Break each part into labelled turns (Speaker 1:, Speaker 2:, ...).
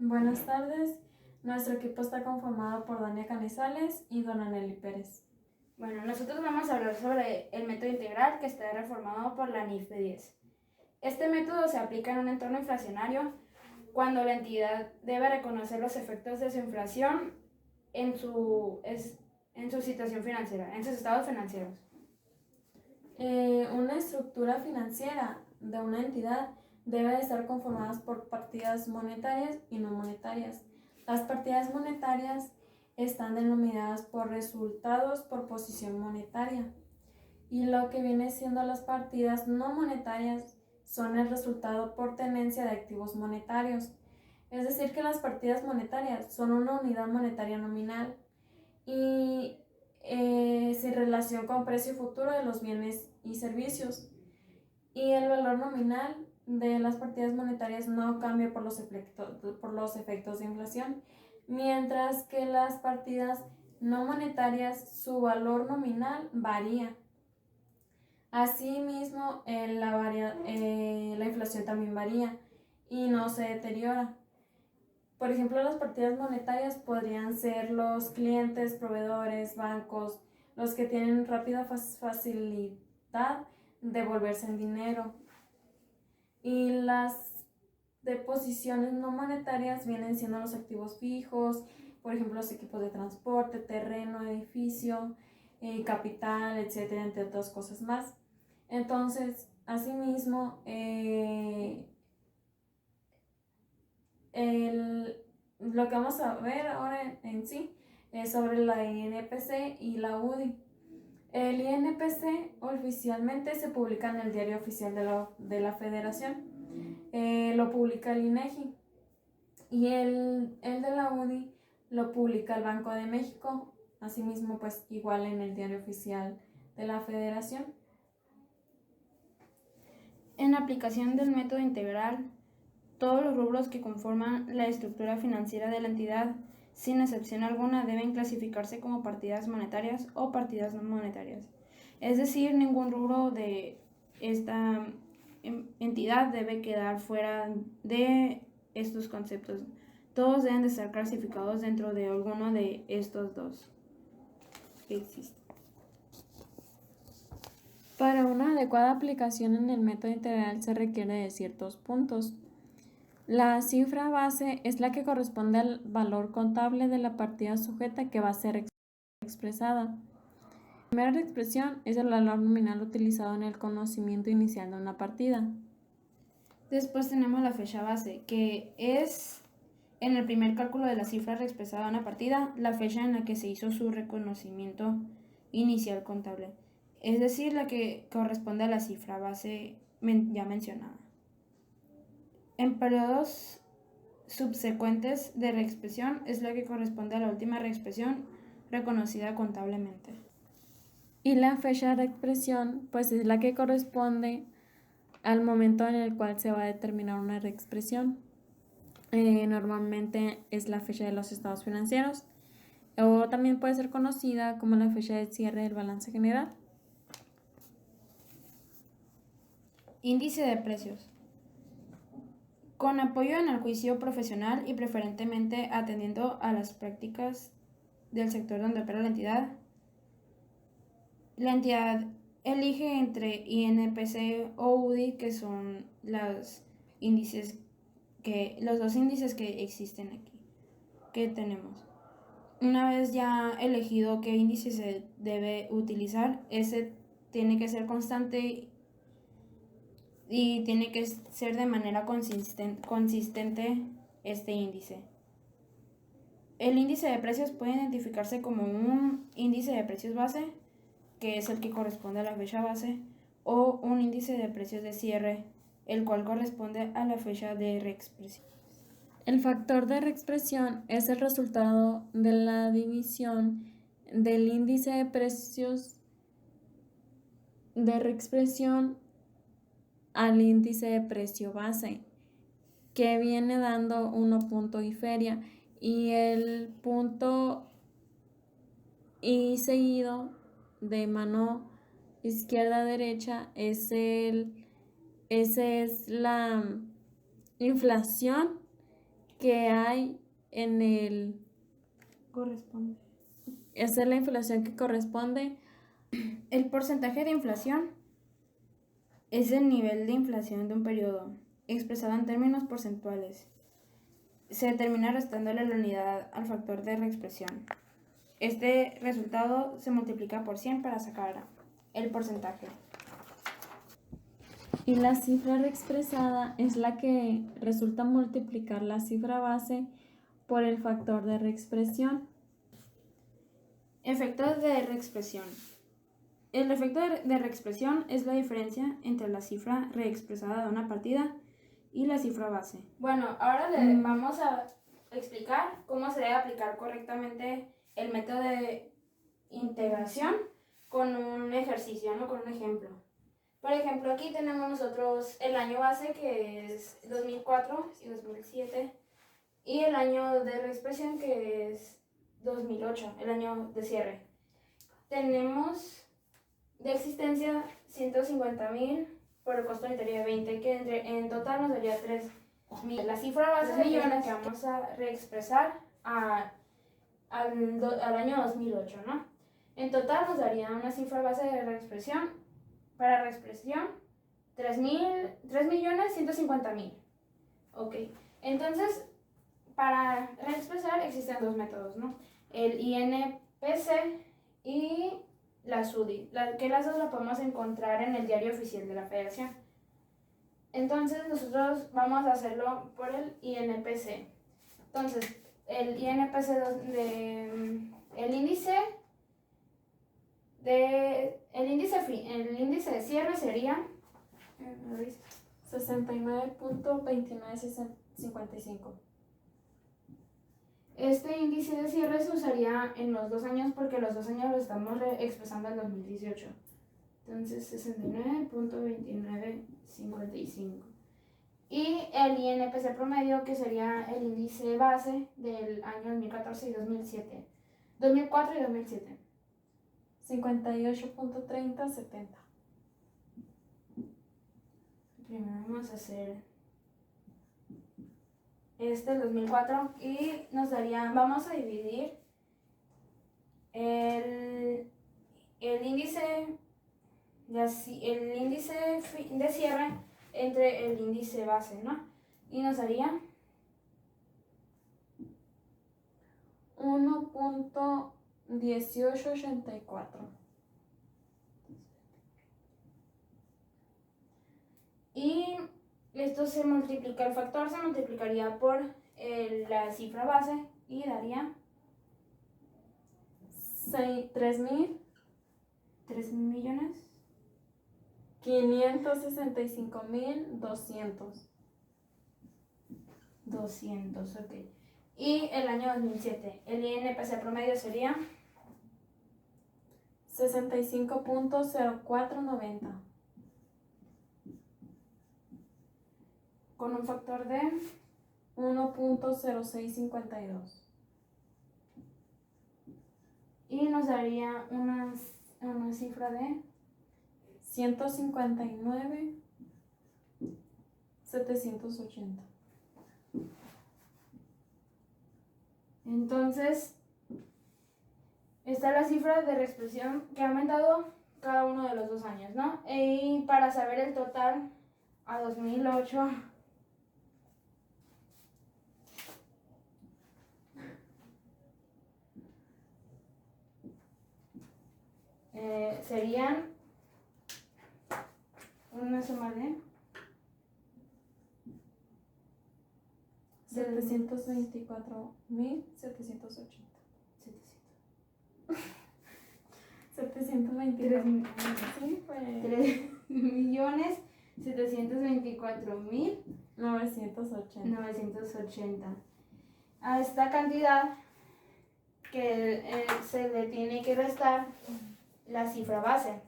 Speaker 1: Buenas tardes. Nuestro equipo está conformado por Dania Canizales y Dona Nelly Pérez.
Speaker 2: Bueno, nosotros vamos a hablar sobre el método integral que está reformado por la NIF de 10. Este método se aplica en un entorno inflacionario cuando la entidad debe reconocer los efectos de su inflación en su situación financiera, en sus estados financieros.
Speaker 1: Una estructura financiera de una entidad debe de estar conformada por partidas monetarias y no monetarias. Las partidas monetarias están denominadas por resultados por posición monetaria y lo que viene siendo las partidas no monetarias son el resultado por tenencia de activos monetarios. Es decir, que las partidas monetarias son una unidad monetaria nominal y sin relación con precio futuro de los bienes y servicios. Y el valor nominal de las partidas monetarias no cambia por los efectos de inflación, mientras que las partidas no monetarias, su valor nominal varía. Asimismo, la inflación también varía y no se deteriora. Por ejemplo, las partidas monetarias podrían ser los clientes, proveedores, bancos, los que tienen rápida facilidad de volverse en dinero. Y las deposiciones no monetarias vienen siendo los activos fijos, por ejemplo, los equipos de transporte, terreno, edificio, capital, etcétera, entre otras cosas más. Entonces, asimismo, lo que vamos a ver ahora en sí es sobre la INPC y la UDI. El INPC oficialmente se publica en el Diario Oficial de la Federación, lo publica el INEGI, y el de la UDI lo publica el Banco de México, asimismo pues igual en el Diario Oficial de la Federación.
Speaker 2: En la aplicación del método integral, todos los rubros que conforman la estructura financiera de la entidad, sin excepción alguna, deben clasificarse como partidas monetarias o partidas no monetarias. Es decir, ningún rubro de esta entidad debe quedar fuera de estos conceptos. Todos deben de estar clasificados dentro de alguno de estos dos que existen.
Speaker 1: Para una adecuada aplicación en el método integral se requiere de ciertos puntos. La cifra base es la que corresponde al valor contable de la partida sujeta que va a ser expresada. La primera expresión es el valor nominal utilizado en el conocimiento inicial de una partida.
Speaker 2: Después tenemos la fecha base, que es en el primer cálculo de la cifra reexpresada en una partida, la fecha en la que se hizo su reconocimiento inicial contable, es decir, la que corresponde a la cifra base ya mencionada. En periodos subsecuentes de reexpresión es la que corresponde a la última reexpresión reconocida contablemente.
Speaker 1: Y la fecha de expresión pues es la que corresponde al momento en el cual se va a determinar una reexpresión. Normalmente es la fecha de los estados financieros, o también puede ser conocida como la fecha de cierre del balance general.
Speaker 2: Índice de precios. Con apoyo en el juicio profesional y preferentemente atendiendo a las prácticas del sector donde opera la entidad elige entre INPC o UDI, que son los dos índices que existen aquí, que tenemos. Una vez ya elegido qué índice se debe utilizar, ese tiene que ser constante y tiene que ser de manera consistente este índice. El índice de precios puede identificarse como un índice de precios base, que es el que corresponde a la fecha base, o un índice de precios de cierre, el cual corresponde a la fecha de reexpresión.
Speaker 1: El factor de reexpresión es el resultado de la división del índice de precios de reexpresión al índice de precio base, que viene dando 1 punto y feria, y el punto y seguido de mano izquierda a derecha esa es la inflación que hay en el...
Speaker 2: Corresponde.
Speaker 1: Esa es la inflación que corresponde.
Speaker 2: El porcentaje de inflación es el nivel de inflación de un periodo, expresado en términos porcentuales. Se determina restándole la unidad al factor de reexpresión. Este resultado se multiplica por 100 para sacar el porcentaje.
Speaker 1: Y la cifra reexpresada es la que resulta multiplicar la cifra base por el factor de reexpresión.
Speaker 2: Efectos de reexpresión. El efecto de reexpresión es la diferencia entre la cifra reexpresada de una partida y la cifra base. Bueno, ahora le vamos a explicar cómo se debe aplicar correctamente el método de integración con un ejercicio, ¿no? Con un ejemplo. Por ejemplo, aquí tenemos nosotros el año base, que es 2004 y 2007, y el año de reexpresión, que es 2008, el año de cierre. Tenemos de existencia 150,000 por el costo unitario de 20, que en total nos daría 3,000. La cifra base de millones que vamos a reexpresar al año 2008, ¿no? En total nos daría una cifra base de reexpresión, para reexpresión, 3,150,000. Ok, entonces, para reexpresar existen dos métodos, ¿no? El INPC y la SUDI, que las dos la podemos encontrar en el diario oficial de la Federación. Entonces, nosotros vamos a hacerlo por el INPC. Entonces, el INPC el índice de cierre sería
Speaker 1: 69.2955.
Speaker 2: Este índice de cierre se usaría en los 2 años porque los 2 años lo estamos expresando en 2018. Entonces 69.2955. Y el INPC promedio, que sería el índice base del año 2014 y 2007. 2004 y 2007.
Speaker 1: 58.3070.
Speaker 2: Primero vamos a hacer el 2004 y nos daría, vamos a dividir el índice de cierre entre el índice base, ¿no? Y nos daría
Speaker 1: 1.1884.
Speaker 2: Y esto se multiplica, el factor se multiplicaría por la cifra base y daría 3,000,000.
Speaker 1: 565.200.
Speaker 2: 200, ok. Y el año 2007, el INPC promedio sería
Speaker 1: 65.0490.
Speaker 2: con un factor de
Speaker 1: 1.0652.
Speaker 2: y nos daría una cifra de
Speaker 1: 159.780.
Speaker 2: Entonces, esta es la cifra de reexpresión que ha aumentado cada uno de los 2 años, ¿no? Y para saber el total a 2008, serían una suma de
Speaker 1: 724.780.
Speaker 2: 724.
Speaker 1: 724. Sí, fue
Speaker 2: 3,724,980. A esta cantidad que se le tiene que restar la cifra base.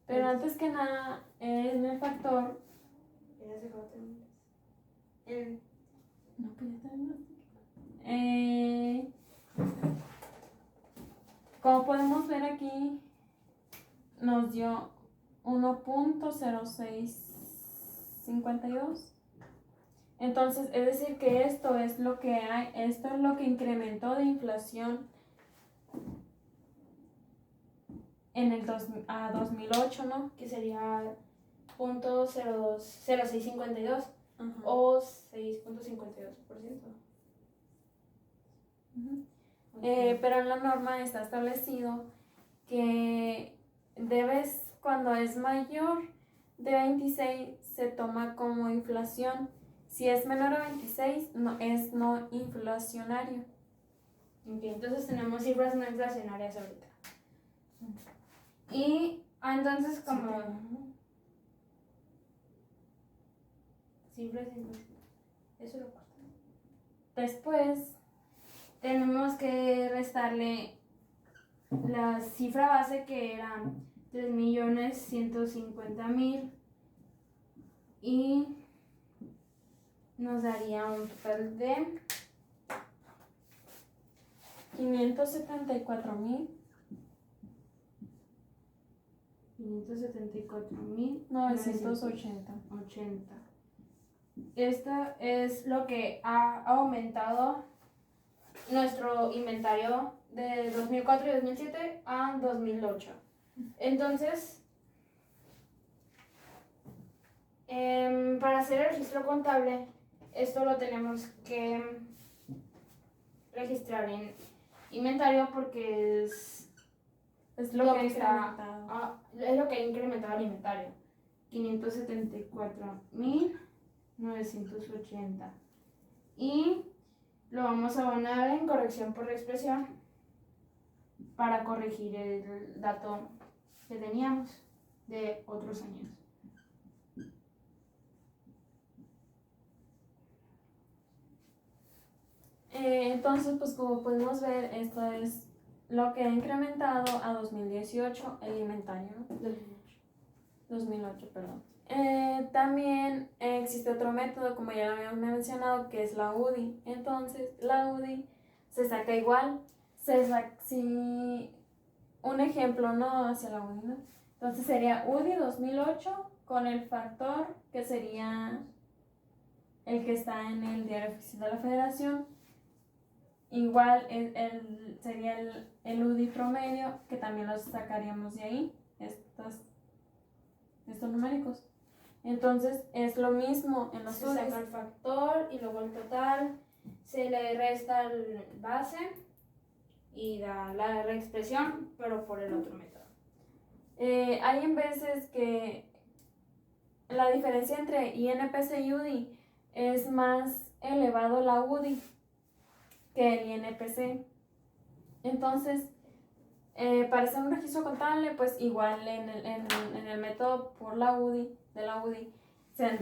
Speaker 1: Pero antes que nada, en el factor. No, pues ya tenemos. Como podemos ver aquí, nos dio 1.0652. Entonces, es decir que esto es lo que hay, esto es lo que incrementó de inflación en el 2008, ¿no?
Speaker 2: Que sería .0652
Speaker 1: Ajá.
Speaker 2: o 6.52%.
Speaker 1: Pero en la norma está establecido que cuando es mayor de 26 se toma como inflación. Si es menor a 26 es no inflacionario.
Speaker 2: Okay, entonces tenemos cifras no inflacionarias ahorita. Y entonces como... Cifras inflacionarias. Eso lo corto.
Speaker 1: Después
Speaker 2: tenemos que restarle la cifra base, que era 3.150.000, y nos daría un total de
Speaker 1: 574.000 980.
Speaker 2: Esto es lo que ha aumentado nuestro inventario de 2004 y 2007 a 2008. Entonces, para hacer el registro contable, esto lo tenemos que registrar en inventario, porque es
Speaker 1: lo que está
Speaker 2: es lo que ha incrementado el inventario. 574.980. Y lo vamos a abonar en corrección por expresión para corregir el dato que teníamos de otros años.
Speaker 1: Entonces, pues como podemos ver, esto es lo que ha incrementado a 2018 el inventario, ¿no? 2008, perdón. También existe otro método, como ya lo habíamos mencionado, que es la UDI. Entonces, la UDI se saca igual. Si un ejemplo, ¿no? Hacia la UDI, ¿no? Entonces sería UDI 2008 con el factor que sería el que está en el diario oficial de la Federación. Igual sería el UDI promedio, que también los sacaríamos de ahí, estos numéricos. Entonces es lo mismo en los
Speaker 2: Se saca el factor y luego el total, se le resta el base y da la reexpresión, pero por el otro método.
Speaker 1: Hay en veces que la diferencia entre INPC y UDI es más elevado la UDI que el INPC. Entonces, para hacer un registro contable, pues igual en el método por la UDI, de la UDI,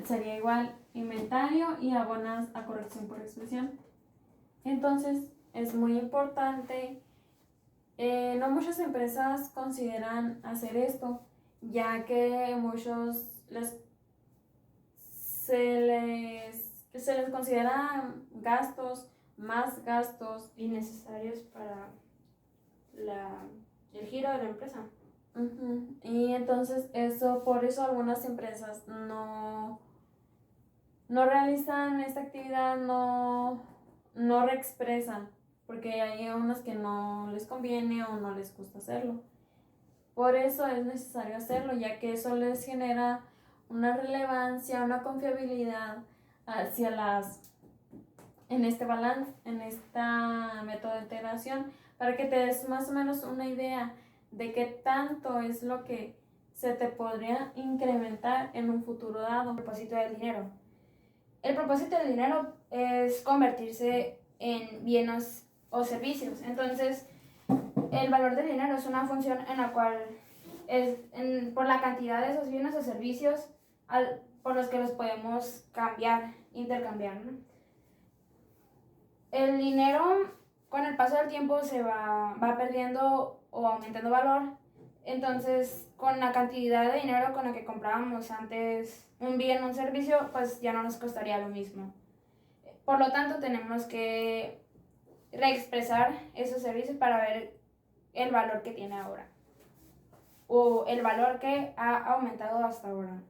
Speaker 1: sería igual inventario y abonas a corrección por expresión. Entonces, es muy importante. No muchas empresas consideran hacer esto, ya que muchos se les considera más gastos
Speaker 2: innecesarios para el giro de la empresa.
Speaker 1: Y entonces por eso algunas empresas no realizan esta actividad, no reexpresan, porque hay unas que no les conviene o no les gusta hacerlo. Por eso es necesario hacerlo, ya que eso les genera una relevancia, una confiabilidad hacia en este balance, en esta método de integración, para que te des más o menos una idea de qué tanto es lo que se te podría incrementar en un futuro dado.
Speaker 2: El propósito del dinero. El propósito del dinero es convertirse en bienes o servicios. Entonces, el valor del dinero es una función en la cual por la cantidad de esos bienes o servicios por los que los podemos intercambiar, ¿no? El dinero, con el paso del tiempo, se va perdiendo o aumentando valor. Entonces, con la cantidad de dinero con la que comprábamos antes un bien o un servicio, pues ya no nos costaría lo mismo. Por lo tanto, tenemos que reexpresar esos servicios para ver el valor que tiene ahora, o el valor que ha aumentado hasta ahora.